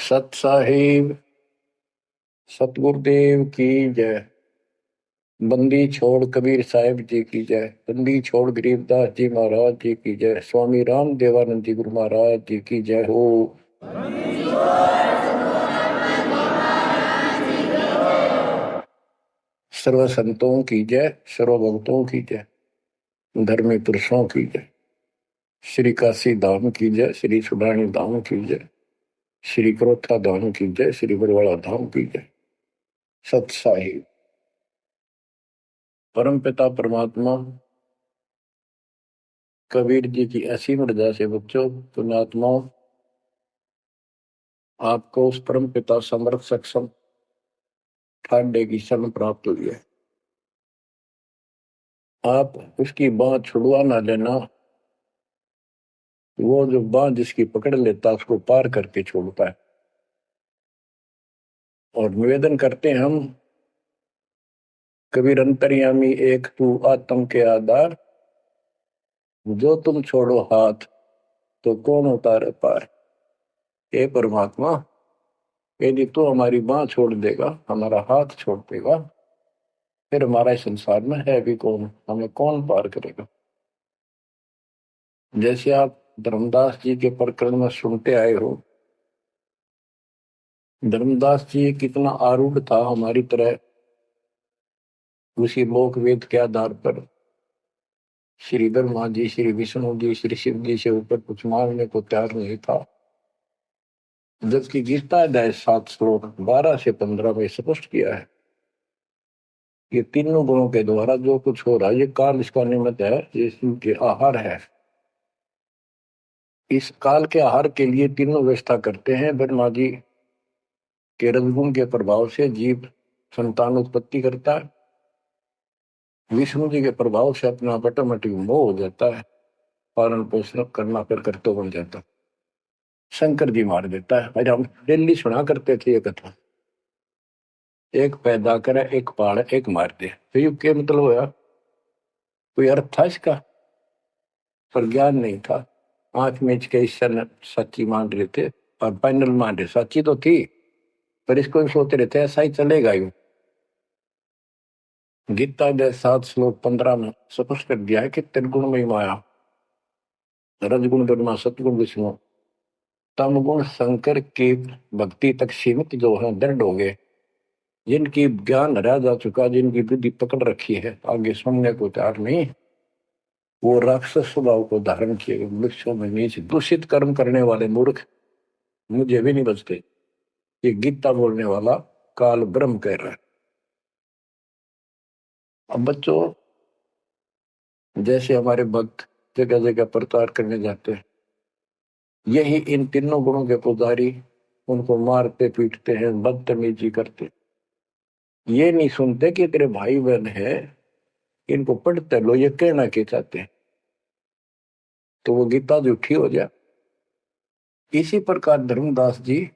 सत साहिब सतगुरुदेव की जय। बंदी छोड़ कबीर साहिब जी की जय। बंदी छोड़ गरीबदास जी महाराज जी की जय। स्वामी राम देवानंद जी गुरु महाराज जी की जय हो। सर्व संतों की जय, सर्व भक्तों की जय, धर्मी पुरुषों की जय। श्री काशी धाम की जय, श्री सुडानी धाम की जय, श्री क्रोथा धाम की जय, श्री बरवाड़ा धाम की जय। सत साहिब परम पिता परमात्मा कबीर जी की असीम रजा से बच्चों पुण्यात्माओं, आपको उस परम पिता समर्थ सक्षम ठाडे की शरण प्राप्त हुई है। आप उसकी बांह छुड़वा ना लेना। वो जो बांह जिसकी पकड़ लेता उसको पार करके छोड़ता है। और निवेदन करते हैं हम, कबीर अंतर्यामी एक तू आत्म के आधार, जो तुम छोड़ो हाथ तो कौन उतारे पार। हे परमात्मा, यदि तू हमारी बांह छोड़ देगा, हमारा हाथ छोड़ देगा, फिर हमारा इस संसार में है भी कौन, हमें कौन पार करेगा। जैसे आप धर्मदास जी के प्रकरण में सुनते आए हो, धर्मदास जी कितना आरूढ़ था हमारी तरह, उसी लोक वेद के आधार पर श्री ब्रह्मा जी, श्री विष्णु जी, श्री शिव जी से ऊपर कुछ मांगने को तैयार नहीं था। जबकि गीता अध्याय 7 श्लोक 12 से 15 में स्पष्ट किया है, ये तीनों गुणों के द्वारा जो कुछ हो रहा है, ये काल इसका निमित्त है, ये इनके आहार है। इस काल के आहार के लिए तीनों व्यवस्था करते हैं। ब्रह्मा जी के रजगुण के प्रभाव से जीव संतान उत्पत्ति करता है। विष्णु जी के प्रभाव से अपना ऑटोमेटिक मोह हो जाता है, पालन पोषण करना फिर कर्तव्य बन जाता है। शंकर जी मार देता है। अरे हम डेली सुना करते थे ये कथा, एक पैदा करे, एक पाड़, एक मार दे। तो ये क्या मतलब होया, कोई अर्थ था इसका? पर ज्ञान नहीं था। आंख मीच के ईश्वर सच्ची मान रहे थे और फाइनल मान रहे, सच्ची तो थी पर इसको भी सोच रहे थे ऐसा ही चलेगा। यूं गीता के 7 श्लोक 15 में स्पष्ट कर दिया है कि त्रिगुण में माया, रजगुण ब्रह्मा, सतगुण विष्णु, तम गुण शंकर की भक्ति तक सीमित जो है दृढ़ हो गए, जिनकी ज्ञान हरा जा चुका, जिनकी बुद्धि पकड़ रखी है, आगे सुनने को तैयार नहीं, वो राक्षस स्वभाव को धारण किए वृक्षों में नीचे दूषित कर्म करने वाले मूर्ख मुझे भी नहीं बचते। ये गीता बोलने वाला काल ब्रह्म कह रहा है। अब बच्चों, जैसे हमारे भक्त जगह जगह प्रचार करने जाते हैं, यही इन तीनों गुणों के पुजारी उनको मारते पीटते हैं, बदतमीजी करते, ये नहीं सुनते कि तेरे भाई बहन है, इनको पढ़ते लो, ये कहना के चाहते हैं, तो वो गीता झूठी हो जाए। इसी प्रकार धर्मदास जी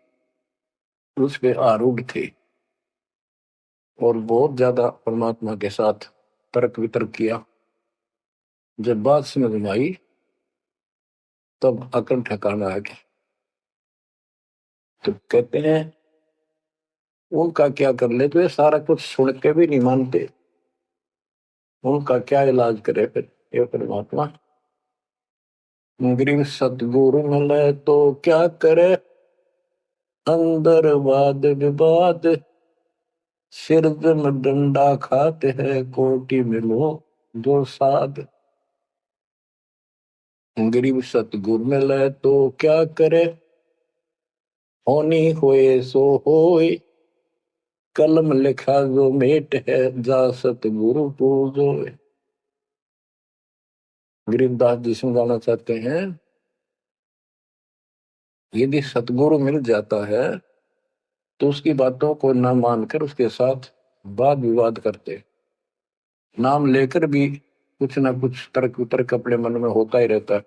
उस पे आरूढ़ थे और बहुत ज्यादा परमात्मा के साथ तर्क वितर्क किया। जब बात समझ में आई तब अकल ठिकाना आ गया। तो कहते हैं उनका क्या कर ले, तो ये सारा कुछ सुन के भी नहीं मानते, उनका क्या इलाज करे फिर ये परमात्मा। गरीब सतगुरु मिले तो क्या करे, अंदर वाद विवाद, सिरजन डंडा खाते हैं, कोटि मिलो जो साध। गरीब सतगुरु मिले तो क्या करे, होनी होए सो होए, कलम लिखा जो मेट है, जा सतगुरु पूजो। गरीबदास जी समझाना चाहते हैं, यदि सतगुरु मिल जाता है तो उसकी बातों को न मानकर उसके साथ वाद विवाद करते, नाम लेकर भी कुछ ना कुछ तर्क वितर्क अपने मन में होता ही रहता है,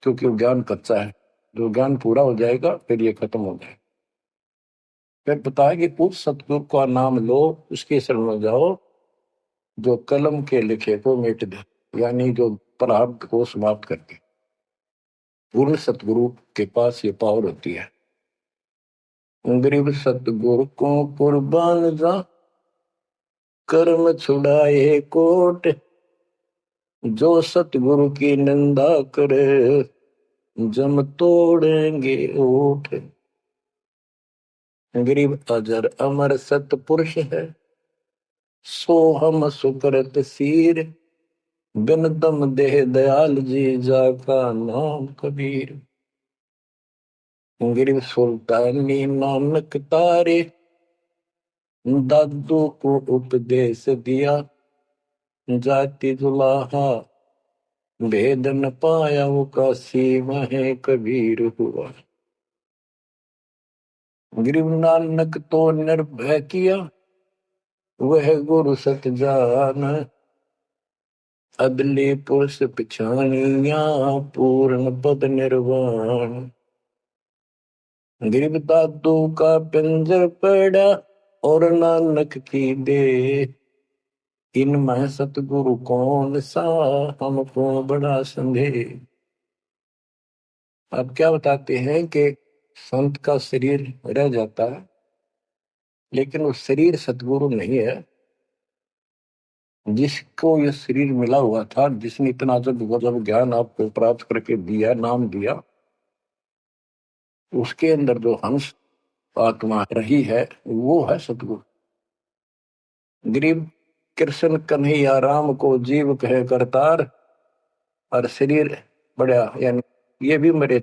क्योंकि वो ज्ञान कच्चा है। जो ज्ञान पूरा हो जाएगा फिर ये खत्म हो जाएगा। फिर पता है कि उस सतगुरु का नाम लो, उसके शरण में जाओ, जो कलम के लिखे को मिट दे, यानी जो प्रारब्ध को समाप्त कर दे। पूर्ण सतगुरु के पास ये पावर होती है। गरीब सतगुरु को कुर्बान जा, कर्म छुड़ाए कोट, जो सतगुरु की निंदा करे, जम तोड़ेंगे ओठ। गरीब अजर अमर सतपुरुष है, सो हम सुकृत सीर, बिन दम देह दयाल जी, जाका नाम कबीर। गरीब सुल्तानी नानक तारे, दादू को उपदेश दिया, जाति जुलाहा भेद न पाया, वो काशी में कबीर हुआ। गरीब नानक तो निर्भय किया, वह गुरु सत जान, अदले पुरुष पिछानिया, पूर्ण पद निर्वाण। गरीब दादू का पिंजर पड़ा, और नानक की दे, इनमें सतगुरु कौन सा, हमको बड़ा संदेह। अब क्या बताते हैं कि संत का शरीर रह जाता है, लेकिन वो शरीर सतगुरु नहीं है। जिसको ये शरीर मिला हुआ था, जिसने इतना जब ज्ञान आपको प्राप्त करके दिया, नाम दिया, उसके अंदर जो हंस आत्मा रही है, वो है सतगुरु। गरीब कृष्ण कन्हैया राम को जीव कहे करतार, और शरीर बड़ा, यानी ये भी मेरे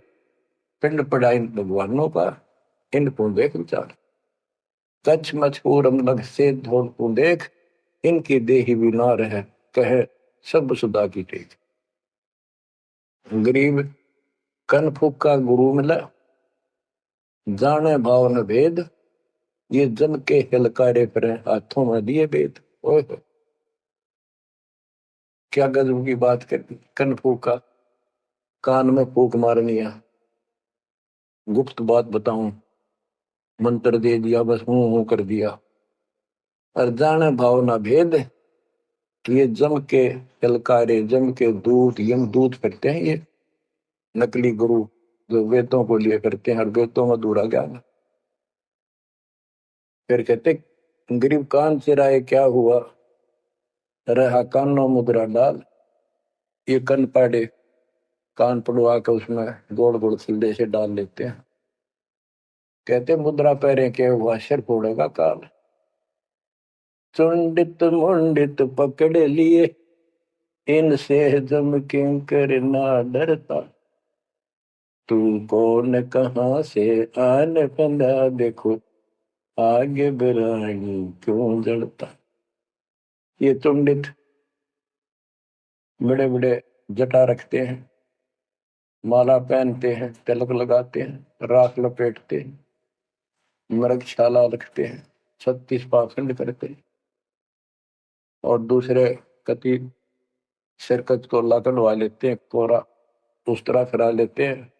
पिंड पड़ा इन भगवानों का, इनको देख विचार। कच्छ मछपूरम लग से धोल को देख, इनकी देही भी ना रहे, कहे सब सुधा की टेक। गरीब कन फूका गुरु मिला, जाने भाव न भेद, ये जन के हिलकारे पर हाथों में दिए भेद। ओए क्या गजब की बात कर, कन फूका, कान में फूक मारनी है। गुप्त बात बताऊं, मंत्र दे दिया, बस हूं कर दिया। और जाने भाव न भेद, ये जम के हिलकारे, जम के दूत, यम दूत करते हैं ये नकली गुरु, जो वेदों को लिए करते हैं, और वेदों में अधूरा ज्ञान। फिर कहते गरीब कान चिराए क्या हुआ, रहा कानों मुद्रा डाल। ये कन पाड़े, कान पड़वा के उसमें गोल गोल सिल्ले से डाल लेते हैं। कहते मुद्रा पैरे क्या हुआ, सिर फोड़ेगा काल। चुंडित मुंडित पकड़ लिए, इनसे जम किंकर ना डरता। तू कौन कहां से आन बंदा, देखो आगे बिरानी क्यों जड़ता। ये चुंडित बड़े बड़े जटा रखते हैं, माला पहनते हैं, तिलक लगाते हैं, राख लपेटते हैं, मृगशाला रखते हैं, 36 पाखंड करते हैं, और दूसरे कति सिरकत को लकड़वा लेते हैं, कोरा उस्तरा फिरा लेते हैं,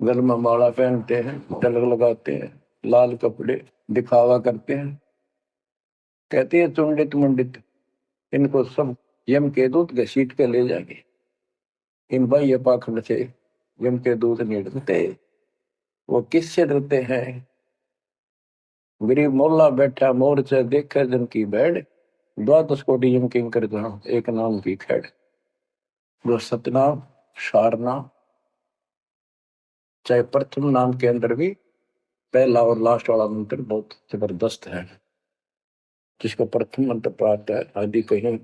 गल में माला पहनते हैं, तिलक लगाते हैं, लाल कपड़े दिखावा करते हैं। कहते हैं चुंडित मुंडित, इनको सब यम के दूत घसीट के ले जाएंगे। इन भाई ये पाखंड से यम के दूत नहीं डरते। वो किससे डरते हैं? गरीब मोल्ला बैठा मोर्चा देखे जन की बैठ, द्वादश कोटि यम किंकर जान, एक नाम की खैड़। जो सतनाम सारनाम, चाहे प्रथम नाम के अंदर भी पहला और लास्ट वाला मंत्र बहुत जबरदस्त है। जिसको प्रथम मंत्र प्राप्त है, आदि कहीं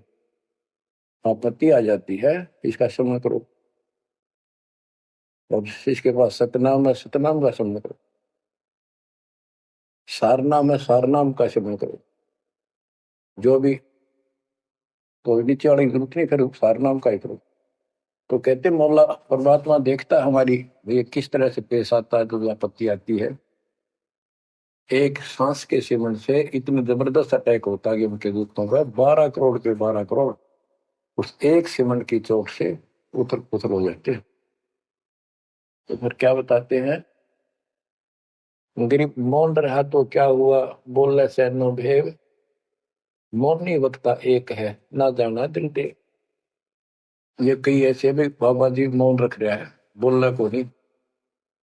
आपत्ति आ जाती है, इसका समझ करो। और इसके पास सतनाम है, सतनाम का समझ करो। सारनाम है, सारनाम का समझ करो। जो भी तो नीचे वाली जरूरत नहीं, फिर सारनाम का ही करो। तो कहते मौला परमात्मा देखता है हमारी ये किस तरह से पेश आता है, तो आपत्ति आती है। एक सांस के सेवन से इतने जबरदस्त अटैक होता है कि उनके दूतों का 12 करोड़ के 12 करोड़ उस एक सीमेंट की चोट से उथल पुथल हो जाते हैं। तो फिर क्या बताते हैं, गरीब मौन रहा तो क्या हुआ, बोले से नो भेव, मौनी वक्ता एक है, ना जाना दिल दे। ये कई ऐसे भी बाबा जी मौन रख रहा है, बोलने को नहीं,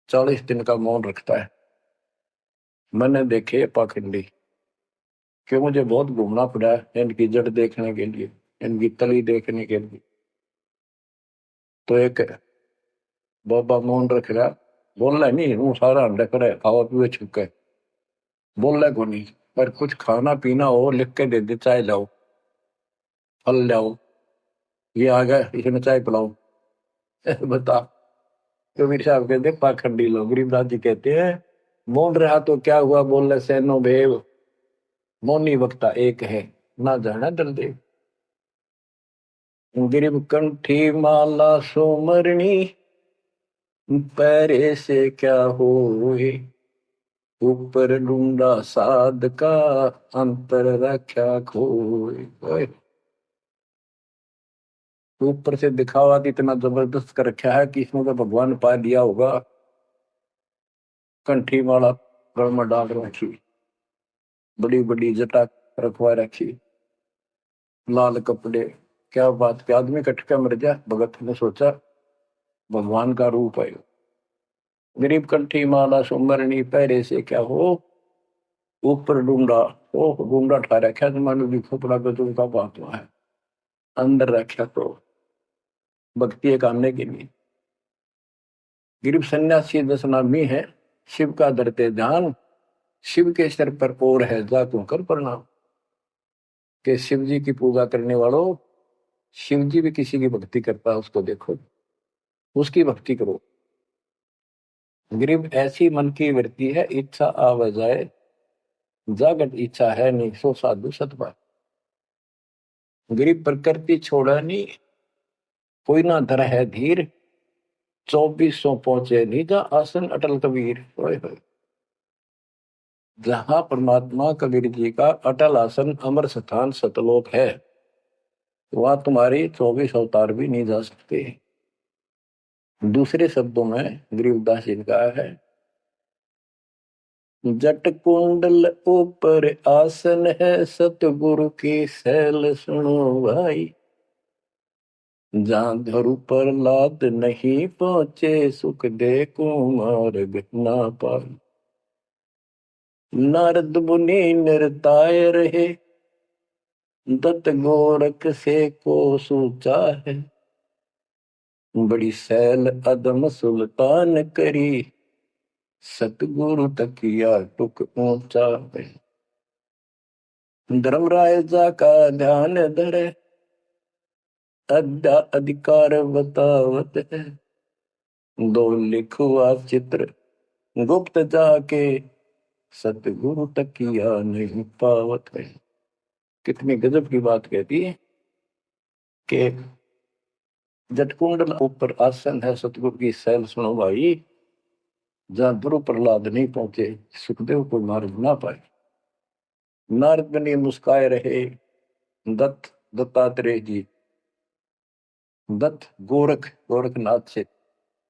40 दिन का मौन रखता है। मैंने देखे पाखंडी कि मुझे बहुत घूमना पड़ा है इनकी जड़ देखने के लिए, इनकी तली देखने के लिए। तो एक बाबा मौन रख रहा, बोल रहा नहीं, वो सारा अंडा करे खावा पीवे छुपके, बोल रहा को नहीं, पर कुछ खाना पीना हो लिख के दे दे, चाय लाओ, फल लाओ, ये आ गया इसमें चाय पिलाओ। बता। कबीर साहब कहते पाखंडी लोग, गरीबदास जी कहते हैं मौन रहा तो क्या हुआ, बोल रहे सैनो भेव, मौनी वक्ता एक है, ना जाना दल। गिरिव कंठी माला सोमरणी, पैरे से क्या होए, ऊपर ढूंढा साध का, अंतर रख्या खोए। ऊपर से दिखावा तो इतना जबरदस्त कर रखा है कि इसमें तो भगवान पा दिया होगा। कंठी माला गल में डाल रखी, बड़ी बड़ी जटा रखवा रखी, लाल कपड़े, क्या बात के आदमी कटका मर जा। भगत ने सोचा भगवान का रूप है। गरीब कंठी माला सुमरनी, पैरे से क्या हो, ऊपर डूंडा, ओ डूंडा ठा रखा तो मानो भी खोपड़ा पे तुमका बात है, अंदर रखा तो भक्ति करने के लिए। गरीब सन्यासी दस नामी है, शिव का धरते ध्यान, शिव के सिर पर और है जातों कर प्रणाम। के शिव जी की पूजा करने वालों, शिव जी भी किसी की भक्ति करता है, उसको देखो, उसकी भक्ति करो। गरीब ऐसी मन की वृत्ति है, इच्छा आवे जाए, जागत इच्छा है नहीं, सो साधु सतपा। गरीब प्रकृति छोड़ा नहीं, कोई ना धर है धीर, 2400 पहुंचे निजा आसन अटल कबीर। जहां परमात्मा कबीर जी का अटल आसन अमर स्थान सतलोक है, वहां तुम्हारी 24 अवतार भी नहीं जा सकते। दूसरे शब्दों में गरीबदास जी ने कहा है, जट कुंडल ऊपर आसन है, सतगुरु की सैल सुनो भाई, जहां धरु पर लाद नहीं पहुंचे, सुख दे कुमार्ग ना पाई। नारद मुनि निरताय रहे, दत्त गोरख से को सूचा है, बड़ी सैल अदम सुल्तान करी, सतगुरु तकिया टुक ऊंचा है। धर्मराजा का ध्यान धरे, अद्या अधिकार बतावत है, दो लिखुआ चित्र गुप्त जाके, सतगुरु तकिया नहीं पावत है। कितनी गजब की बात कहती है कि जटकुंडल ऊपर आसन है, सतगुरु की सैल सुनो भाई, जहां ध्रुव प्रहलाद नहीं पहुंचे, सुखदेव को मार्ग ना पाए। नारद मुनि मुस्काए रहे, दत्तात्रेय जी, दत्त गोरख गोरखनाथ से,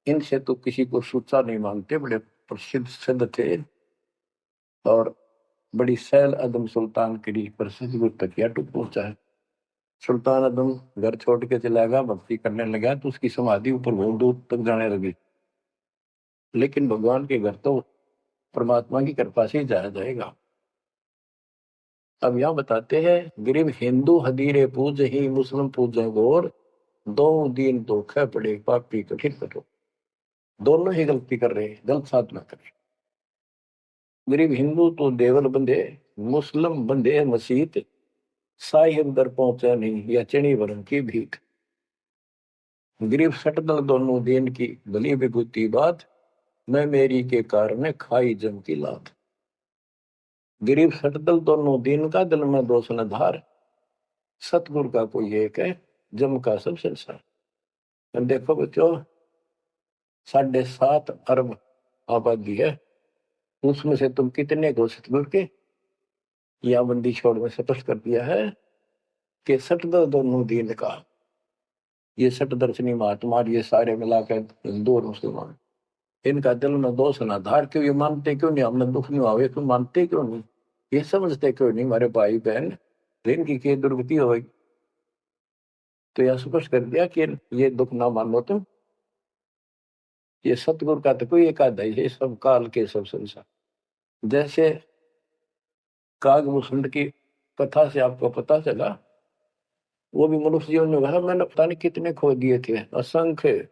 इनसे तो किसी को सूचा नहीं मानते, बड़े प्रसिद्ध सिद्ध थे, और बड़ी सैल अदम सुल्तान करी, प्रसिद्ध गुरु तकिया टूट पहुंचा है। सुल्तान अदम घर छोड़ के चला गया, भक्ति करने लगा, तो उसकी समाधि ऊपर बहुत दूर तक जाने लगी। लेकिन भगवान के घर तो परमात्मा की कृपा से ही जाया जाएगा। अब यहां बताते हैं, गरीब हिंदू हदीरे पूज ही, मुस्लिम पूजे गौर, दो दीन धोखे पड़े पापी कठिन कठोर। दोनों ही गलती कर रहे हैं, गलत साधना कर रहे। गरीब हिंदू तो देवल बंधे, मुस्लिम बंधे मसीत, साई अंदर पहुंचा नहीं, या चणी वरण की भीख। गरीब सटदल दोनों दीन की भली विभूति बात, मैं मेरी के कारण खाई जम की लात। गरीब सटदल दोनों दीन का, दिल में दोष न धार, सतगुरु का कोई एक है, जम का सब संसार। देखो बच्चों, 7.5 अरब आबादी है, उसमें से तुम कितने को सतगुरु के, या बंदी छोड़ में स्पष्ट कर दिया है कि सटदल दोनों दीन का, ये सट दर्शनी महात्मा, ये सारे मिलाकर हिंदू और मुसलमान, इनका दिल में दोष ना धार, क्यों ये मानते क्यों नहीं, हमें दुख नहीं आवे, क्यों मानते क्यों नहीं, ये समझते क्यों नहीं हमारे भाई बहन, इनकी क्या दुर्गति होगी। तो यह स्पष्ट कर दिया कि ये दुख ना मानो तुम, ये सतगुरु का तो कोई एक आधा ही है, सब काल के सब संसार। जैसे कागभूषण की कथा से आपको पता चला, वो भी मनुष्य जीवन में कहा मैंने पता नहीं कितने खो दिए थे, असंख्य।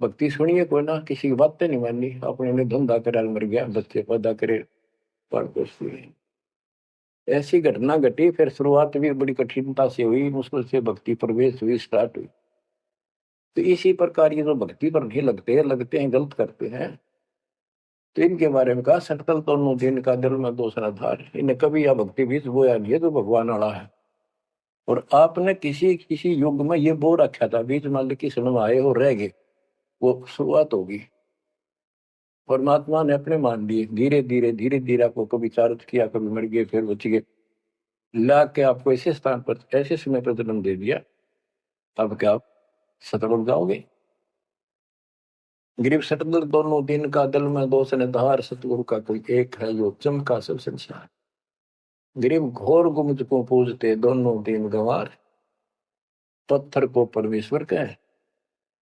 भक्ति सुनिए कोई ना, किसी की बातें नहीं माननी, अपने ने धंधा करा मर गया, बच्चे पैदा करे, पर कुछ नहीं। ऐसी घटना घटी, फिर शुरुआत भी बड़ी कठिनता से हुई, मुश्किल से भक्ति प्रवेश हुई, स्टार्ट हुई। तो इसी प्रकार ये जो भक्ति पर नहीं लगते हैं गलत करते हैं, तो इनके बारे में कहा सकल तो दिन का दिल में दूसरा धार, इन्हें कभी या भक्ति बीज बोया नहीं है जो भगवान वाला है। और आपने किसी किसी युग में ये बो रखा था, बीच मान लो किसी में आए और रह गए, वो शुरुआत होगी। परमात्मा ने अपने मान लिए, धीरे धीरे आपको कभी चारित किया, कभी मर गए, फिर बच गए, ला के आपको ऐसे स्थान पर ऐसे समय पर जन्म दे दिया। अब क्या आप सतल हो जाओगे? गिरीव सतगुरु दोनों दिन का दल में दो सन धार, सतगुरु का कोई एक है जो चमका सब संसार। गिरीव घोर गुमज को पूजते दोनों दिन गंवार, पत्थर को परमेश्वर कहे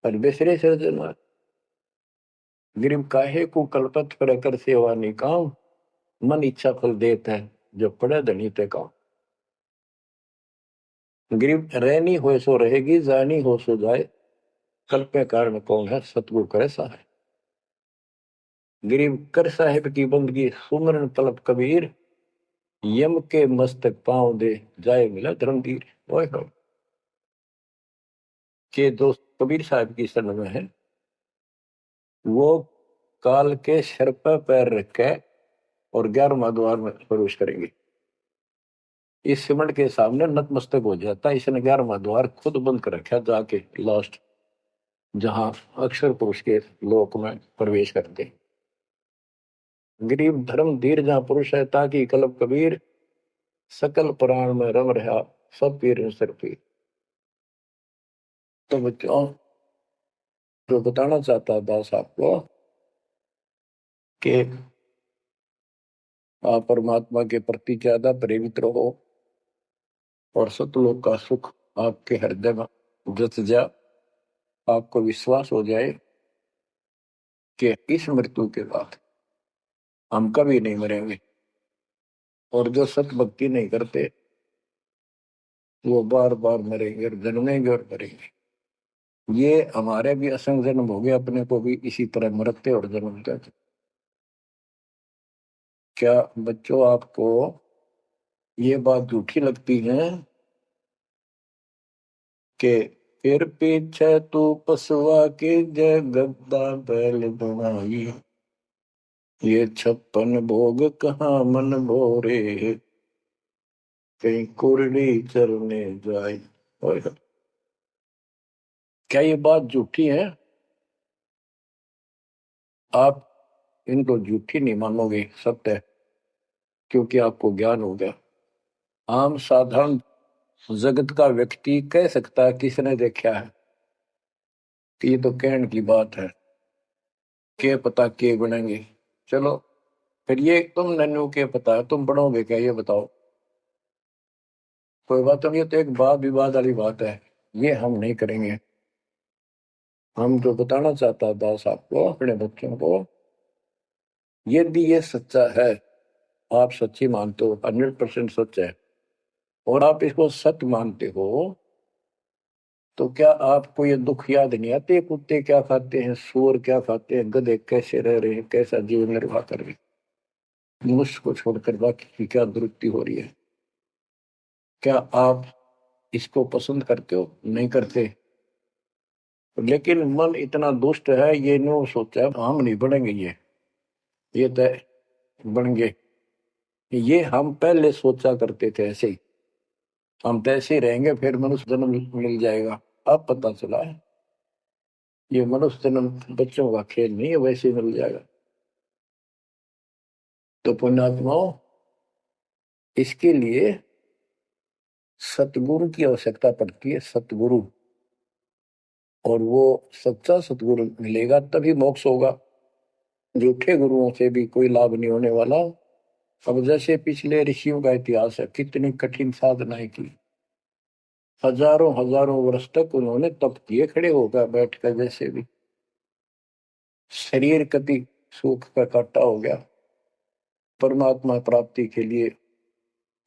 पर बेसरे सृजनहार। गिरीव काहे को कल्पत पर कर सेवा निकाम, मन इच्छा फल देता है जो पड़े धनी ते काम। गिरीव रहनी हो सो रहेगी, जानी हो सो जाए, कल्पे कारण कौन है सतगुरु करे सहाय। गिरीव कर साहेब की बंदगी सुमरन तलब कबीर, यम के मस्तक पांव दे जाए मिला धर्मवीर। ओए हो के दोस्त कबीर साहब की शरण में है, वो काल के सर पर पैर रख के और 11वां द्वार में प्रवेश करेंगे। इस सिमट के सामने नतमस्तक हो जाता है, इसने 11वां द्वार खुद बंद कर रखा, जाके लास्ट जहां अक्षर पुरुष के लोक में प्रवेश करते। गरीब धर्म धीर जहां पुरुष है, ताकि कलब कबीर सकल प्राण में रम रहा, सब पीर सिर पीर। तो बच्चों, जो बताना चाहता दास आपको कि आप परमात्मा के प्रति ज्यादा प्रेरित रहो और सतलोक का सुख आपके हृदय में जत जा, आपको विश्वास हो जाए कि इस मृत्यु के बाद हम कभी नहीं मरेंगे। और जो सत भक्ति नहीं करते वो बार बार मरेंगे और जन्मेंगे और मरेंगे। ये हमारे भी असंग जन्म हो गए, अपने को भी इसी तरह मरते और जन्मते। क्या बच्चों आपको ये बात झूठी लगती है कि फिर पीछे तू पसुआ के जय गद्दा बैल बनाई, ये 56 भोग कहाँ मन भोरे, कहीं कुरली चरने जाए। क्या ये बात झूठी है? आप इनको झूठी नहीं मानोगे, सत्य है, क्योंकि आपको ज्ञान हो गया। आम साधारण जगत का व्यक्ति कह सकता है किसने देखा है कि ये तो कहने की बात है, के पता के बनेंगे। चलो फिर ये तुम नन्नू के पता है, तुम बनोगे क्या ये बताओ? कोई बात नहीं, ये तो एक वाद विवाद वाली बात है, ये हम नहीं करेंगे। हम जो बताना चाहता दास आपको, अपने बच्चों को, यदि ये सच्चा है, आप सच्ची मानते हो, 100% सच है, और आप इसको सत्य मानते हो, तो क्या आपको ये दुख याद नहीं आते? कुत्ते क्या खाते हैं, सूअर क्या खाते हैं, गधे कैसे रह रहे हैं, कैसा जीवन निर्वाह कर रहे हैं, मनुष्य को छोड़कर बाकी की क्या दुरुक्ति हो रही है? क्या आप इसको पसंद करते हो? नहीं करते। लेकिन मन इतना दुष्ट है, ये नो सोचा हम नहीं बढ़ेंगे, ये तय बन गए। ये हम पहले सोचा करते थे ऐसे ही, हम तो ऐसे ही रहेंगे, फिर मनुष्य जन्म मिल जाएगा। अब पता चला है ये मनुष्य जन्म बच्चों का खेल नहीं है, वैसे ही मिल जाएगा। तो पुण्यात्माओं, इसके लिए सतगुरु की आवश्यकता पड़ती है, सतगुरु। और वो सच्चा सतगुरु मिलेगा तभी मोक्ष होगा। झूठे गुरुओं से भी कोई लाभ नहीं होने वाला। अब जैसे पिछले ऋषियों का इतिहास है, कितनी कठिन साधनाएं की, हजारों हजारों वर्ष तक उन्होंने तप किए, खड़े होकर बैठकर, जैसे भी शरीर कति सूख कर काटा हो गया, परमात्मा प्राप्ति के लिए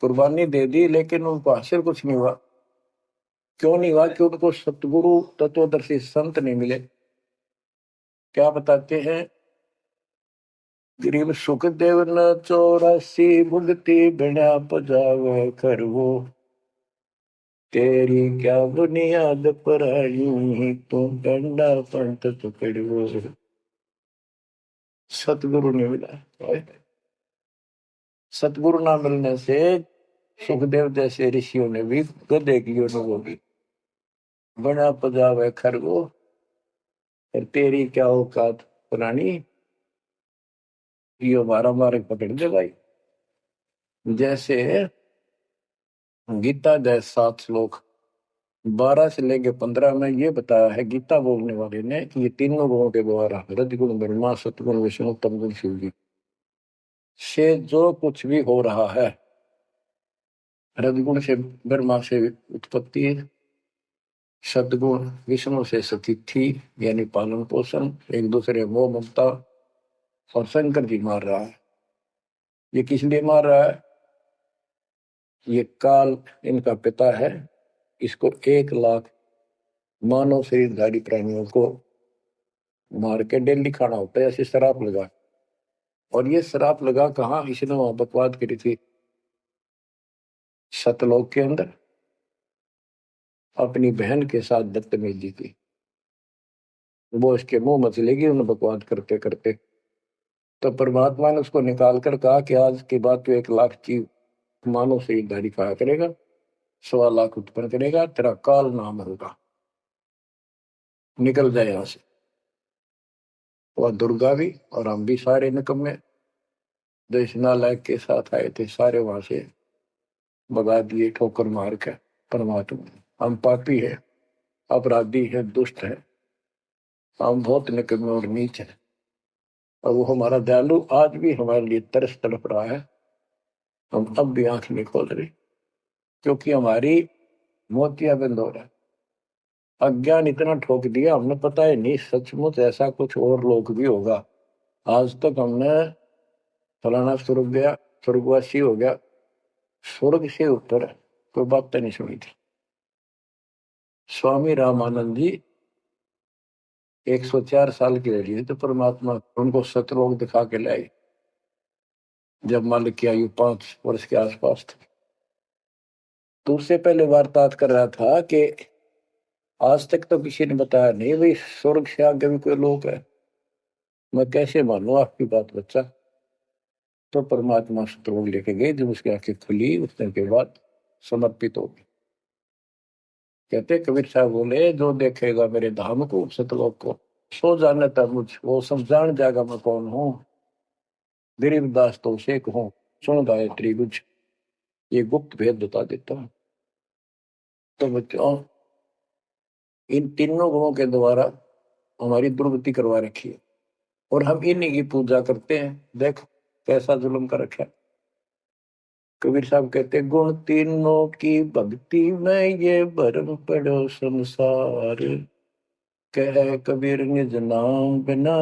कुर्बानी दे दी, लेकिन उनको हासिल कुछ नहीं हुआ। क्यों नहीं हुआ? कि उनको सतगुरु तत्वदर्शी संत नहीं मिले। क्या बताते हैं? गरीब सुखदेव न 84 भुगती बिना पजावे खरगो, तेरी क्या बुनियाद पराई तू डंडा पंथ पकड़ो। सतगुरु नहीं मिला। सतगुरु ना मिलने से सुखदेव जैसे ऋषियों ने भी गधे की अनुभव की, बना पजावे खरगो, और तेरी क्या औकात पुरानी, ये मारा मारे पकड़ दे भाई। जैसे गीता जय 7 श्लोक 12 से लेके 15 में ये बताया है गीता बोलने वाले ने कि ये तीनों गुणों के द्वारा रजगुण ब्रह्मा, सतगुण विष्णु, तमगुण शिव जी से जो कुछ भी हो रहा है, रजगुण से ब्रह्मा से उत्पत्ति, सतगुण विष्णु से स्थिति यानी पालन पोषण, एक दूसरे मोह ममता, और शंकर जी मार रहा है। ये किस लिए मार रहा है? ये काल इनका पिता है, इसको 1 लाख मानव शरीरधारी प्राणियों को मार के डेली खाना होता है, ऐसे शराब लगा। और ये शराब लगा कहाँ? इसने वहां बकवाद करी थी सतलोक के अंदर, अपनी बहन के साथ बदतमीजी की। वो इसके मुंह मचलेगी उन्हें बकवाद करते करते। तो परमात्मा ने उसको निकाल कर कहा कि आज के बाद तो 1 लाख की मानव शरीरधारी खाया करेगा, 1.25 लाख उत्पन्न करेगा, तेरा काल नाम होगा, निकल जाए यहां से। वह दुर्गा भी और हम भी सारे निकम्मे जो इस नालायक के साथ आए थे, सारे वहां से भगा दिए ठोकर मार के। परमात्मा हम पापी है, अपराधी है, दुष्ट है, हम बहुत निकम्मे और नीच है, और वो हमारा दयालु आज भी हमारे लिए तरस तड़प रहा है। हम अब भी आंख नहीं खोल रहे, क्योंकि हमारी मोतियाबिंद हो रहा है। अज्ञान इतना ठोक दिया, हमने पता है नहीं सचमुच ऐसा कुछ और लोग भी होगा। आज तक हमने फलाना स्वर्ग गया, स्वर्गवासी हो गया, स्वर्ग से ऊपर कोई बात तो नहीं सुनी थी। स्वामी रामानंद जी 104 साल की रही तो परमात्मा उनको सतलोक दिखा के लाई, जब मालिक की आयु 5 वर्ष के आसपास थी। तो उससे पहले वार्तालाप कर रहा था कि आज तक तो किसी ने बताया नहीं भाई स्वर्ग से आगे भी कोई लोक है, मैं कैसे मानूं आपकी बात बच्चा। तो परमात्मा सतलोक लेके गए, जब उसकी आंखें खुली उतने के बाद समर्पित हो गई। कहते कबीर साहब बोले जो देखेगा मेरे धाम को, सतलोक को, सो जाने तक मुझ वो सब जान जाएगा मैं कौन हूँ। गरीबदास तो उसे कहूँ, सुन गायत्री गुज, ये गुप्त भेद बता देता हूँ। तो बच्चों इन तीनों गुणों के द्वारा हमारी दुर्गति करवा रखी है, और हम इन्हीं की पूजा करते हैं। देख कैसा जुल्म कर रखा है। कबीर साहब कहते गुण तीनों की भक्ति में ये भरम पड़ो संसार, कह कबीर निज नाम बिना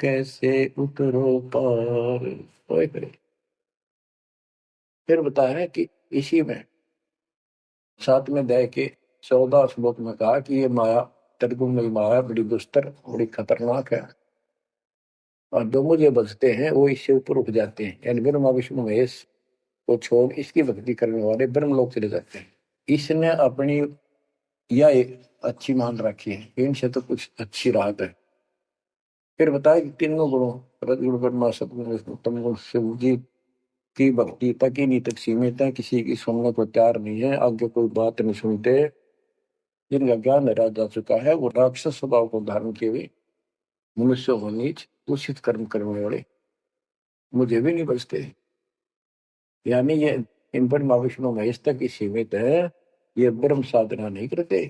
कैसे उतरो पार। फिर बताया है कि इसी में 7वें अध्याय के 14 श्लोक में कहा कि ये माया, त्रिगुण माया बड़ी दुस्तर, बड़ी खतरनाक है, और जो मुझे बचते हैं वो इससे ऊपर उठ जाते हैं, यानी ब्रह्मा विष्णु महेश को छोड़ इसकी भक्ति करने वाले ब्रह्मलोक चले जाते हैं। इसने अपनी यह एक अच्छी मान रखी है, इनसे तो कुछ अच्छी राहत है। फिर बताया कि तीनों गुणों रजगुण ब्रह्मा सतगुण विष्णु तमगुण शिव जी की भक्ति तक ही नहीं तक सीमित है, किसी की सुनने को तैयार नहीं है, आगे कोई बात नहीं सुनते। जिनका ज्ञान हरा जा चुका है वो राक्षस स्वभाव को धारण किए हुए मनुष्य को नीच दूषित कर्म करने वाले मुझे भी नहीं बचते। यानी ये इन ब्रह्मा विष्णु महेश तक ही सीमित है, ये ब्रह्म साधना नहीं करते।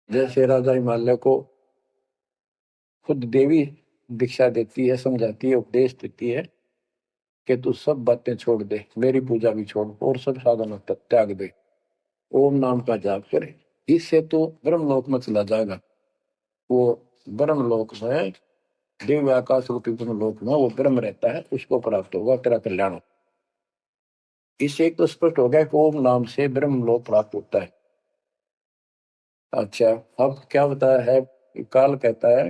जैसे राजा हिमालय को खुद देवी दीक्षा देती है, समझाती है, उपदेश देती है कि तू सब बातें छोड़ दे, मेरी पूजा भी छोड़ और सब साधन त्याग दे, ओम नाम का जाप करे, इससे तो ब्रह्मलोक में चला जाएगा। वो ब्रह्मलोक में दिव्य आकाश रूपी लोक में वो ब्रह्म रहता है, उसको प्राप्त होगा तेरा कल्याण। इससे एक तो स्पष्ट हो गया कि ओम नाम से ब्रह्म लोक प्राप्त होता है। अच्छा, अब क्या बताया है? काल कहता है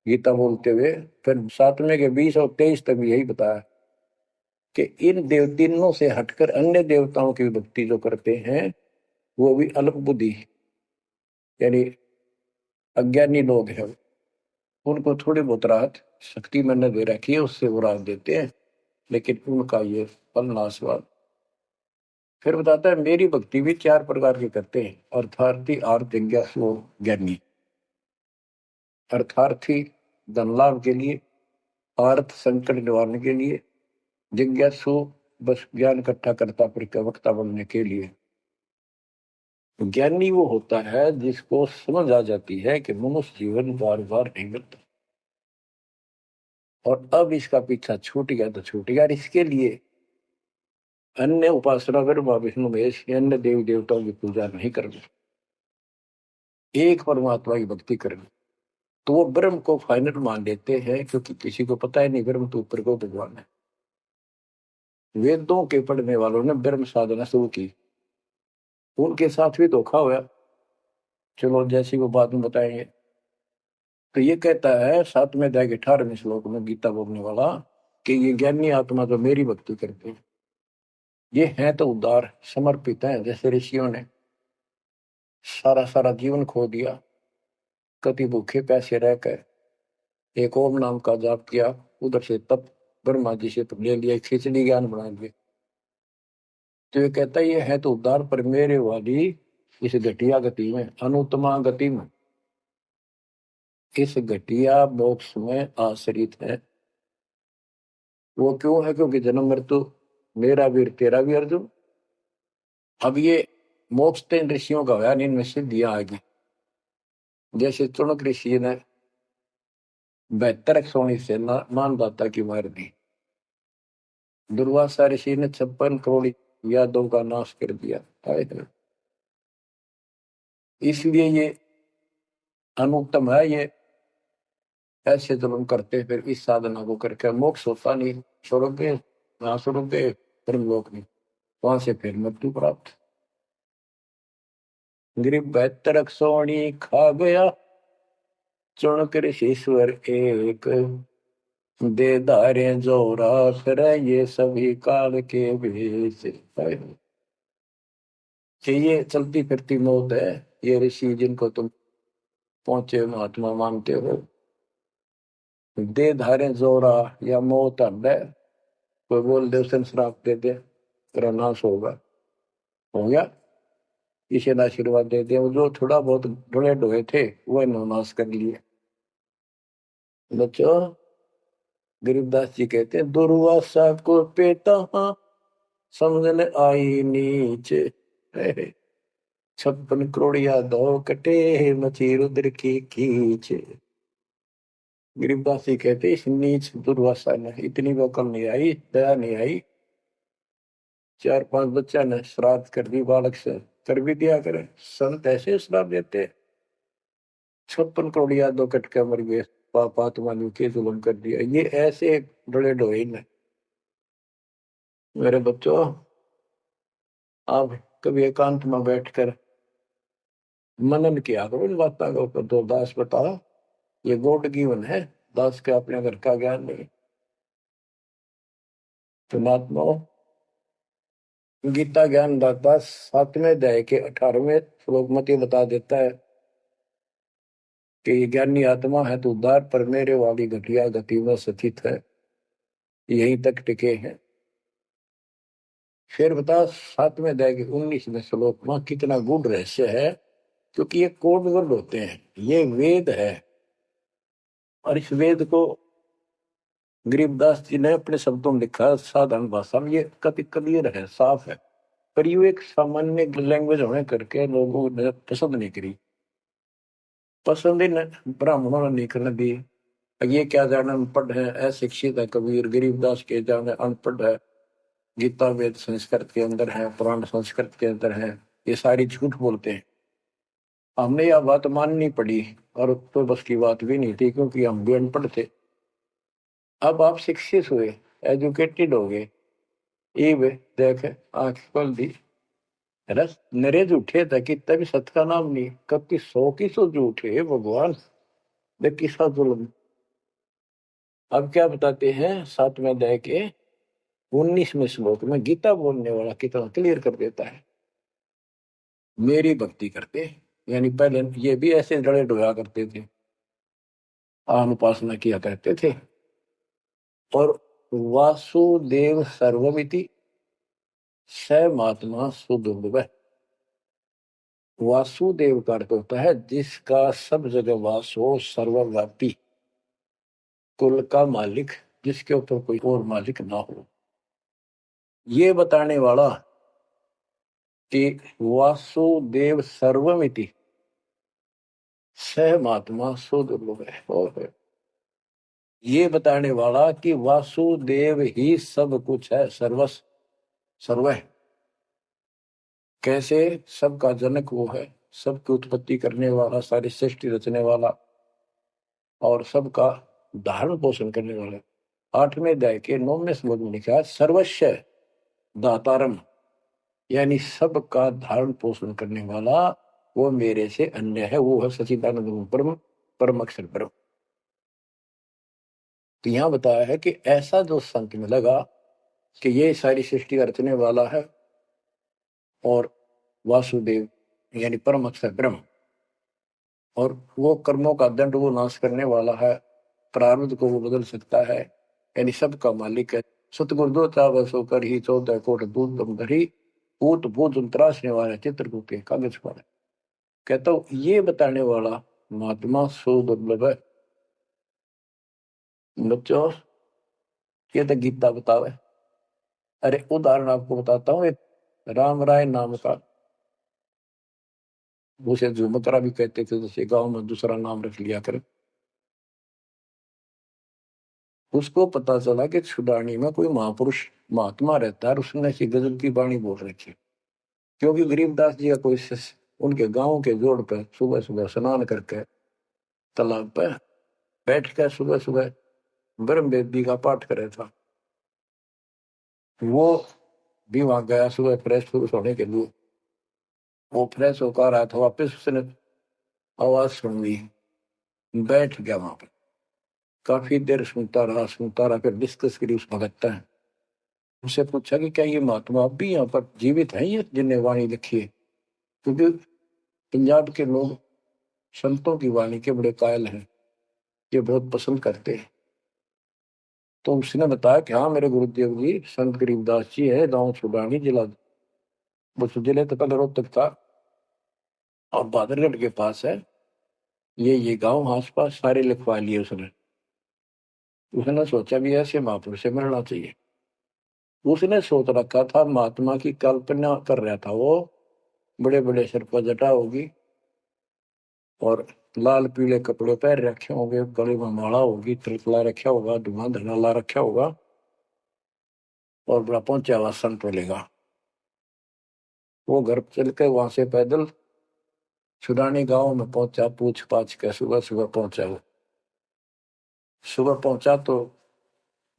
गीता बोलते हुए, फिर 7वें के 20 और 23 तक भी यही बताया कि इन देव तीनों से हटकर अन्य देवताओं की भक्ति जो करते हैं वो भी अल्प बुद्धि यानी अज्ञानी लोग हैं। उनको थोड़ी बहुत राहत शक्ति मैंने दे रखी है, उससे वो राहत देते हैं, लेकिन उनका ये फल नाशवान। फिर बताता है मेरी भक्ति भी 4 प्रकार की करते हैं, अर्थार्थी, आर्थ, जिज्ञासु, ज्ञानी। अर्थार्थी धन लाभ के लिए, आर्थ संकट निवारने के लिए, जिज्ञासु बस ज्ञान इकट्ठा करता प्रवक्ता बनने के लिए। ज्ञानी वो होता है जिसको समझ आ जाती है कि मनुष्य जीवन बार बार नहीं मिलता, और अब इसका पीछा छूट गया तो छूट गया। इसके लिए अन्य उपासना ब्रह्मा विष्णु महेश अन्य देवी देवताओं की पूजा नहीं करनी, एक परमात्मा की भक्ति करनी। तो वो ब्रह्म को फाइनल मान लेते हैं, क्योंकि किसी को पता ही नहीं ब्रह्म तो ऊपर को भगवान है। वेदों के पढ़ने वालों ने ब्रह्म साधना शुरू की, उनके साथ भी धोखा हुआ। चलो जैसी वो बात में बताएंगे। तो ये कहता है 7वें अध्याय के 18वें श्लोक में गीता बोलने वाला कि ये ज्ञानी आत्मा जो मेरी भक्ति करते हैं ये हैं तो उदार समर्पित है, जैसे ऋषियों ने सारा सारा जीवन खो दिया, कभी भूखे प्यासे रहकर एक ओम नाम का जाप किया, उधर से तप ब्रह्मा जी से ले लिया, खिचड़ी ज्ञान बना लिया। तो ये कहता है ये है तो उद्धार पर मेरे वाली इस घटिया गति में, अनुत्तमा गति में, इस घटिया मोक्ष में आश्रित है। वो क्यों है? क्योंकि जन्म मृत्यु मेरा वीर तेरा भी अर्जुन। अब ये मोक्ष तो इन ऋषियों का हुआ, इनमें सिद्धियां आएगी। जैसे चुनक ऋषि ने 72 सोनी से मानदाता की मार दी, दुर्वासा ऋषि ने 56 करोड़ यादों का नाश कर दिया। इसलिए ये अनुत्तम है। ये ऐसे जुल्म करते फिर इस साधना को करके मोक्ष होता नहीं, स्वर्ग गए, वहां स्वर्ग गए, ब्रह्मलोक नहीं, वहां से फिर मृत्यु प्राप्त। गरीब 72 सोनी खा गया चुनक ऋषिश्वर एक, दे धारे जोरा फिर ये सभी काल के भेष। कि ये चलती फिरती मौत है। ये ऋषि जिनको तुम पहुंचे महात्मा मानते हो, दे धारे जोरा या मौत है, कोई बोल दे उसे श्राप दे दे तेरा नाश होगा, हो गया, इसे ना आशीर्वाद दे दे। जो थोड़ा बहुत ढोए ढोए थे वो नाश कर लिए। बच्चों गरीबदास जी कहते हैं दुर्वासा को पेता समझने आई नीचे, 56 करोड़िया दो कटे मची रुद्र की खींच। गरीबदास जी कहते इस नीच दुर्वासा ने इतनी वकल नहीं आई, दया नहीं आई, 4-5 बच्चा ने श्राद्ध कर दी, बालक से कर भी दिया करे। संत ऐसे श्राप देते, 56 करोड़ यादव कट के मर गए, पाप आत्मा ने के जुल्म कर दिया। ये ऐसे बड़े ढोए ने। मेरे बच्चों आप कभी एकांत में बैठकर मनन किया करो इन बातों का। तो दास बता ये गॉड गिवन है, दास के अपने घर का ज्ञान नहीं। तो महात्माओं गीता ज्ञान दाता 7वें अध्याय के 18वें श्लोक में ये बता देता है कि ज्ञानी आत्मा है तो उद्धार पर मेरे वाली घटिया गति में स्थित है, यहीं तक टिके हैं। फिर बता 7वें अध्याय के 19वें श्लोक में कितना गूढ़ रहस्य है, क्योंकि ये कोड वर्ड होते हैं, ये वेद है। और इस वेद को गरीबदास जी ने अपने शब्दों में लिखा साधारण भाषा में, ये कति क्लियर है, साफ है। पर यू एक सामान्य लैंग्वेज होने करके लोगों ने पसंद नहीं करी, पसंद ही ब्राह्मणों ने नहीं करने दी। ये क्या जाने अनपढ़ है, अशिक्षित है कबीर, गरीबदास के जाने अनपढ़ है, गीता वेद संस्कृत के अंदर है, पुराण संस्कृत के अंदर है, ये सारी झूठ बोलते हैं। हमने यह बात माननी पड़ी और तो बस की बात भी नहीं थी, क्योंकि हम भी अनपढ़ थे। अब आप शिक्षित हुए, एजुकेटेड हो गए, ये देख आंख खोल दी। रस नरे झूठे था कि तभी सत्य का नाम नहीं, कब की 100 की 100 झूठे भगवान, देख किसका जुल्म। अब क्या बताते हैं 7वें अध्याय के 19वें श्लोक में गीता बोलने वाला कितना क्लियर कर देता है। मेरी भक्ति करते, यानी पहले ये भी ऐसे जड़े डोया करते थे, आन उपासना किया करते थे। और वासुदेव सर्वमिति स महात्मा सुदुर्लभ। वासुदेव का अर्थ होता है जिसका सब जगह वास हो, सर्वव्यापी, कुल का मालिक, जिसके ऊपर कोई और मालिक ना हो। ये बताने वाला कि वासुदेव सर्वमिति स महात्मा सुदुर्लभ है। और ये बताने वाला कि वासुदेव ही सब कुछ है, सर्वस्व सर्व है। कैसे? सबका जनक वो है, सबकी उत्पत्ति करने वाला, सारी सृष्टि रचने वाला, और सबका धारण पोषण करने वाला। 8वें अध्याय के 9वें श्लोक में लिखा है सर्वस्व दातारम, यानी सबका धारण पोषण करने वाला वो मेरे से अन्य है, वो है सच्चिदानंद ब्रह्म, परम अक्षर ब्रह्म। तो यहां बताया है कि ऐसा जो संत में लगा कि ये सारी सृष्टि का रचने वाला है, और वासुदेव यानी परम अक्षर ब्रह्म, और वो कर्मों का दंड वो नाश करने वाला है, प्रारब्ध को वो बदल सकता है, यानी सबका मालिक है। सतगुरु दो चाव सो कर ही 14 कोट दूध दम धरी, ऊत भूत त्रासने वाला चित्रकूट के कागज पर। कहता हूं ये बताने वाला महात्मा सो दुर्लभ है। बच्चों ये तो गीता बतावे। अरे उदाहरण आपको बताता हूँ, एक राम राय नाम का, उसे झुमकरा भी कहते थे, जैसे गांव में दूसरा नाम रख लिया कर। उसको पता चला कि छुडानी में कोई महापुरुष महात्मा रहता है, उसने ऐसी गजब की वाणी बोल रखी। क्योंकि गरीबदास जी का कोई शिष्य उनके गांव के जोड़ पे सुबह सुबह स्नान करके तालाब पे बैठ कर सुबह सुबह ब्रह्म वेदी का पाठ करे था। वो भी वहां गया सुबह फ्रेश फ्रूश होने के लिए। वो फ्रेश होकर आया था, वापिस उसने आवाज सुन ली, बैठ गया वहां पर, काफी देर सुनता रहा, फिर डिस्कस करी उस भगत है। उनसे पूछा कि क्या ये महात्मा अब भी यहाँ पर जीवित है, ये जिन्हें वाणी लिखी है? क्योंकि पंजाब के लोग संतों की वाणी के बड़े कायल हैं, ये बहुत पसंद करते हैं। तो उसने बताया कि हाँ मेरे गुरुदेव जी संत गरीबदास जी है, गाँव छुड़ानी, जिला वो जिले तो पहले रोहतक था और बादरगढ़ के पास है। ये गांव आस पास सारे लिखवा लिए उसने। उसने सोचा भी ऐसे महापुरुष से मिलना चाहिए। उसने सोच रखा था, महात्मा की कल्पना कर रहा था वो, बड़े बड़े सिर पर जटा होगी और लाल पीले कपड़े पहन रखे होंगे, गले में माला होगी, तिलक ला रखा होगा, धुआं धना ला रखा होगा, और बड़ा पहुंचा हुआ संत मिलेगा। वो घर चल के वहां से पैदल छुड़ानी गांव में पहुंचा, पूछ पाछ के सुबह सुबह पहुंचा। वो सुबह पहुंचा तो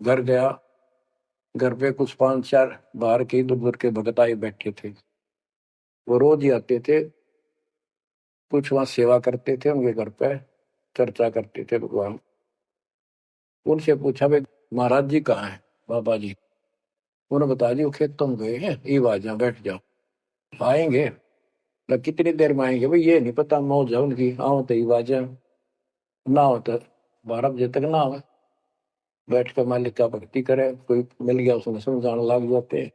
घर गया, घर पे कुछ 5-4 बाहर के इधर उधर के भगत आए बैठे थे। वो रोज ही आते थे, कुछ वहां सेवा करते थे, उनके घर पे चर्चा करते थे भगवान। उनसे पूछा भाई महाराज जी कहाँ है, बाबा जी? उन्होंने बता दी वो खेतों में गए हैं, ये आ जाओ बैठ जाओ। आएंगे ना, कितनी देर में आएंगे भाई ये नहीं पता, मौज है उनकी, आओ तो ही बाजा, ना हो तो 12 बजे तक ना हो, बैठ कर मालिक का भक्ति करे, कोई मिल गया उसने समझाने लग जाते।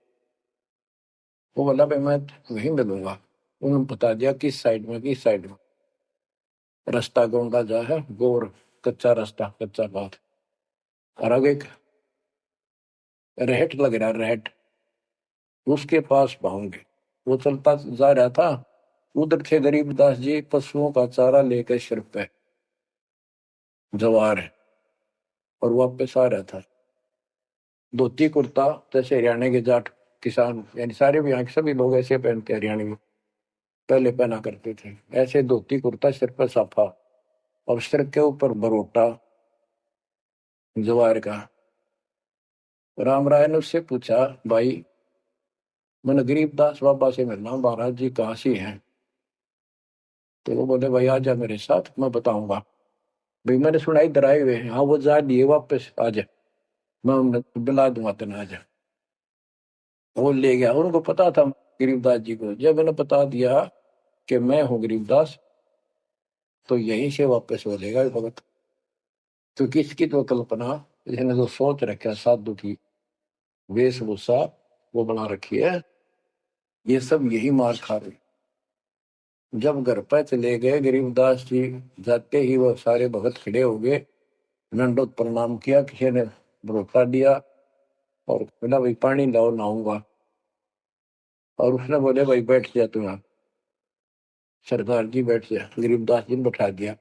वो बोला भाई मैं वहीं मिलूंगा। उन्होंने बता दिया किस साइड में, किस साइड में। रास्ता गोंडा जा है, गोर कच्चा रास्ता, कच्चा बात, और आगे एक रहट लग रहा, रहट, उसके पास पहुंचे। वो चलता जा रहा था, उधर थे गरीबदास जी पशुओं का चारा लेकर सिर पे जवार है, और वापस आ रहा था। धोती कुर्ता, जैसे हरियाणा के जाट किसान, यानी सारे भी यहाँ के सभी लोग ऐसे पहनते, हरियाणा में पहले पहना करते थे, ऐसे धोती कुर्ता, सिर पर साफा, और सिर के ऊपर बरोटा जवार का। राम राय ने उससे पूछा, भाई मैंने गरीबदास बाबा से मिलना, महाराज जी कहाँ से हैं? तो वो बोले, भाई आ जा मेरे साथ, मैं बताऊंगा। भाई मैंने सुना इधर आए हुए हैं। हाँ वो जा दिए वापस, आ जा, मैं उन्हें बुला दूंगा, तेना आ जा। वो ले गया। उनको पता था गरीबदास जी को। जब मैंने बता दिया कि मैं हूँ गरीबदास, तो यहीं से वापस हो जाएगा भगत। तो किसकी तो कल्पना, इसने जो सोच रखा साधु की वेशभूषा वो बना रखी है, ये सब यही मार खा रहे। जब घर पर चले गए गरीबदास जी, जाते ही वो सारे भगत खड़े हो गए, दंडोत प्रणाम किया, किसी ने भरोसा दिया और बोला, भाई पानी लाओ, नहाऊंगा। और उसने बोले, भाई बैठ जा तू यहाँ। सरदार जी बैठ जा। गरीबदास जी ने बैठा दिया।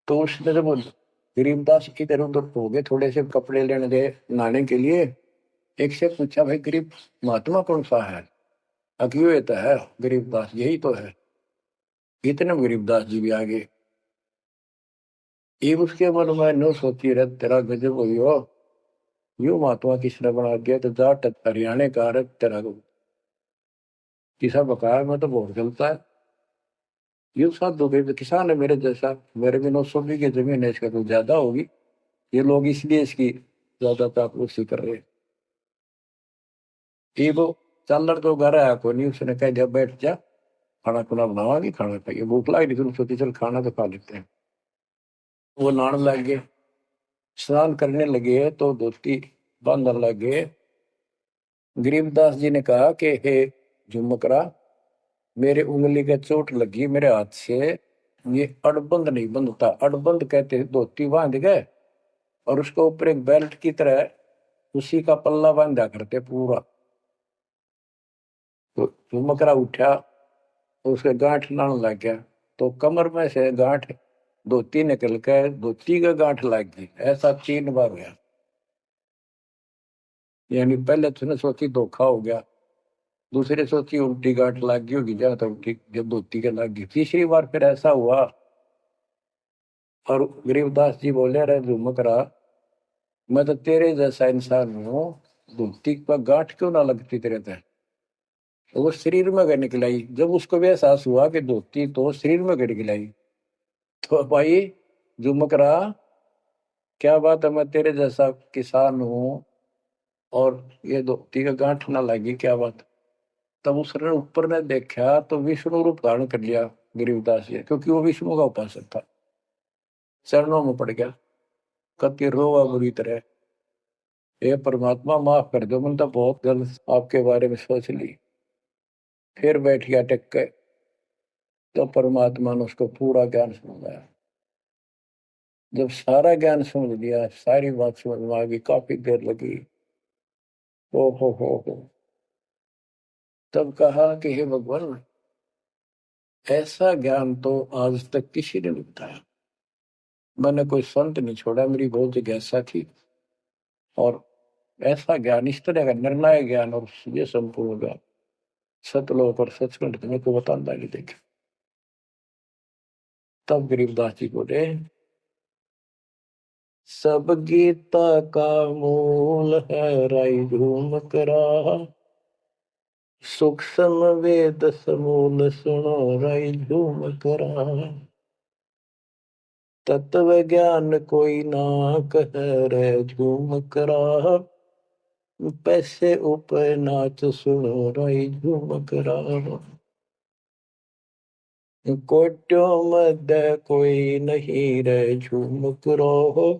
तो उसने जब गरीबदास इधर उधर हो गए, थोड़े से कपड़े लेने गए नहाने के लिए, एक से पूछा, भाई गरीब महात्मा कौन सा है? अकियो ये तो है गरीबदास, यही तो है। इतने में गरीबदास जी भी आ गए। ये उसके मन में नो सोची, रह तेरा गजब हुई हो, यू महात्मा किसने बना दिया? तो जाट हरियाणा का रह तेरा किसा बकाया में तो बहुत चलता है। यू साधु के किसान है मेरे जैसा, मेरे भी 900 बीघे जमीन है, इसका कुछ ज्यादा होगी, ये लोग इसलिए इसकी ज्यादा चापलूसी कर रहे हैं। ये वो चालर तो घर आया को नहीं, उसने कह दिया बैठ जा, खाना खुना बनावागी, खाना खाइए, भूख लगी तुम सोची चल खाना तो खा लेते हैं। वो नहाने लग गए, स्नान करने लगे तो धोती बांधने लग गए। गरीबदास जी ने कहा कि हे झुमकरा, मेरे उंगली के चोट लगी मेरे हाथ से, ये अड़बंद नहीं बंधता। अड़बंद कहते हैं धोती बांध गए और उसके ऊपर एक बेल्ट की तरह उसी का पल्ला बांधा करते पूरा। तो झुमकरा उठा तो उसके गांठ लाने लग गया, तो कमर में से गांठ धोती निकल के धोती का गांठ लग गई। ऐसा 3 बार हुआ। यानी पहले तो सोची धोखा हो गया, दूसरे सोची उल्टी गांठ लग गई होगी, जहां तक उल्टी जब धोती के लग गई, तीसरी बार फिर ऐसा हुआ। और गरीबदास जी बोले, अरे झुमकरा, मैं तो तेरे जैसा इंसान हूँ, धोती पर गांठ क्यों ना लगती तेरे ते? तो वो शरीर में गड़ निकलाई। जब उसको भी एहसास हुआ कि धोती तो शरीर में गड़ गिलाई, तो भाई झुमकरा, क्या बात है, मैं तेरे जैसा किसान हूँ और ये धोती का गांठ ना लगी, क्या बात? तब उसने ऊपर ने देखा तो विष्णु रूप धारण कर लिया गरीबदास जी, क्योंकि वो विष्णु का उपासक था। चरणों में पड़ गया, कति रोवा बुरी तरह, हे परमात्मा माफ कर दो, मैंने तो बहुत गलत आपके बारे में सोच ली। फिर बैठ गया टेक के। तो परमात्मा ने उसको पूरा ज्ञान समझाया। जब सारा ज्ञान समझ लिया, सारी बात समझ में आ गई, काफी देर लगी। ओ हो, तब कहा कि हे भगवान, ऐसा ज्ञान तो आज तक किसी ने नहीं बताया। मैंने कोई संत नहीं छोड़ा, मेरी बहुत जिज्ञासा थी, और ऐसा ज्ञान, इस तरह का निर्णायक ज्ञान और ये संपूर्ण ज्ञान सतलोक और सचखंड तुम्हें को बताना नहीं देखे। तब गरीबदास जी बोले, सब गीता का मूल है राई झूम करा, सूक्ष्म वेद समूल सुनो राई झूम करा, तत्व ज्ञान कोई ना कह रे झूम करा, पैसे ऊपर नाच सुनो राई झूम करा, कोट्यों मध्य कोई नहीं रे झूम करो,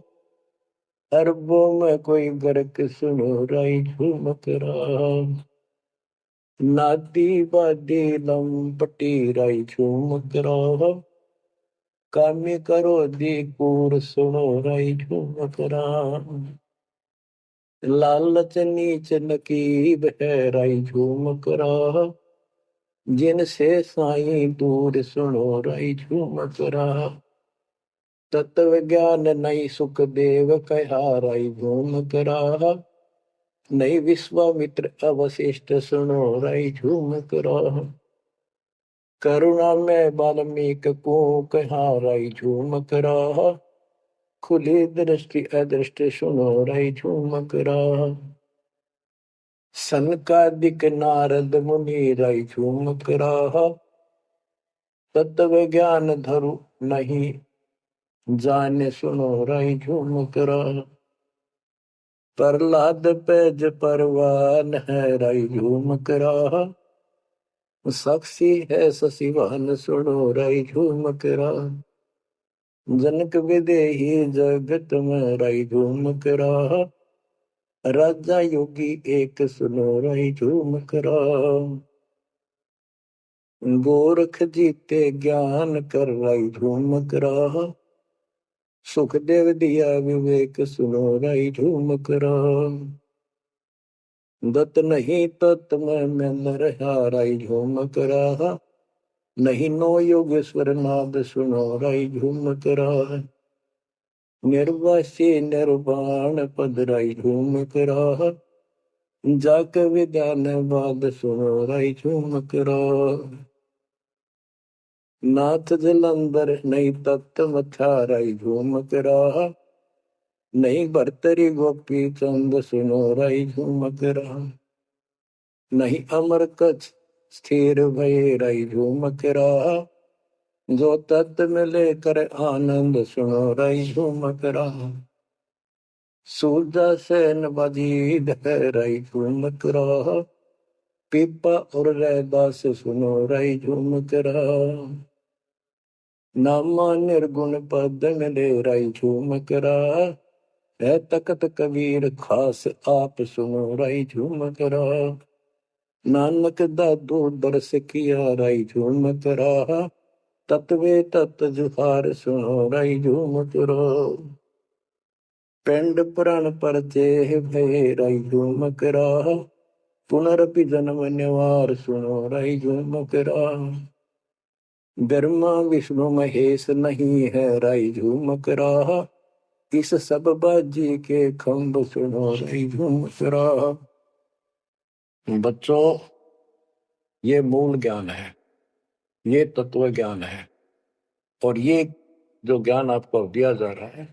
अरबों में कोई गर्क सुनो राई झूम करा, नादी बादी लंपटी राई झूम करा, कामी करो दी कूर सुनो राई झूम करा, लालच नीच नकीब है राई झूम करा, जिनसे साईं दूर सुनो राई झूम करा, तत्व ज्ञान नहीं सुख देव कहा राई झूम करा, नहीं विश्वामित्र अवशिष्ट सुनो राई झूम करा, करुणा में वाल्मीकि को कहा राई झूमक रहा, खुली दृष्टि अदृष्टि सुनो राई झूमक रहा। सनकादिक नारद मुनि राई झूमक रहा, तत्व ज्ञान धरु नहीं जाने सुनो राई झूमक रहा। प्रहलाद पैज परवान है राई झूमक रहा, साक्षी है शशिवान सुनो राई झूमक रहा। जनक विदेही जगत में राई झूमक रहा, राजा योगी एक सुनो राई झूमक रहा। गोरख जीते ज्ञान कर राई झूमक रहा, सुखदेव दिया विवेक सुनो राई झूमक रहा। दत्त नहीं तत् में रहा राई झूमक रहा, नहीं नो योगेश्वर नाद सुनो राई झूमक रहा। निर्वासी निर्वाण पद राई झूमक रहा, जाक विद्यान बाद सुनो राई झूमक रहा। नाथ जलंधर नहीं तख्त मथा राई झूमक रहा, नहीं भरतरी गोपी चंद सुनो राई झूमक रहा। नहीं अमर कच्छ स्थिर भय राई झूमक रहा, जो तत्व में लेकर आनंद सुनो राई झूमक रहा। सूरजा सैन बजीद है राई झूमक रहा, पीपा और रैदास सुनो राई झूमक रहा। नामा निर्गुण पद मिले राई झूमक रहा, है तकत कबीर खास आप सुनो राई झूमक रहा। नानक दादू दर्श किया राई झूमक रहा, तत्वे तत् जुहार सुनो राई झूमक रहा। पिंड पुराण पर चेह भय राई झूमक रहा, पुनरपि जन्म निवार सुनो राई झूमक रहा। ब्रह्मा विष्णु महेश नहीं है राई झूमक रहा, इस सब बाजी के खंभ सुनो राई झूमक रहा। बच्चों, ये मूल ज्ञान है, ये तत्व ज्ञान है, और ये जो ज्ञान आपको दिया जा रहा है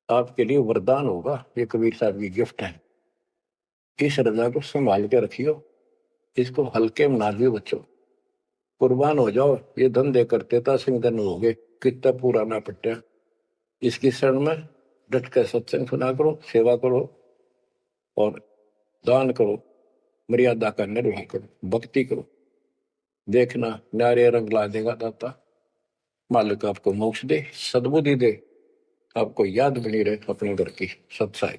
आपके लिए वरदान होगा। ये कबीर साहब की गिफ्ट है। इस रजा को संभाल के रखियो, इसको हल्के में ना लियो बच्चों। कुर्बान हो जाओ, ये धंधे करते था सिंगन हो गए, कितना पुराना पट्टा। इसकी शरण में डट कर सत्संग सुना करो, सेवा करो और दान करो, मर्यादा का निर्वाह करो, भक्ति करो। देखना न्यारे रंग ला देगा दाता। मालिक आपको मोक्ष दे, सद्बुद्धि दे, आपको याद बनी रहे अपने घर की सत्साई।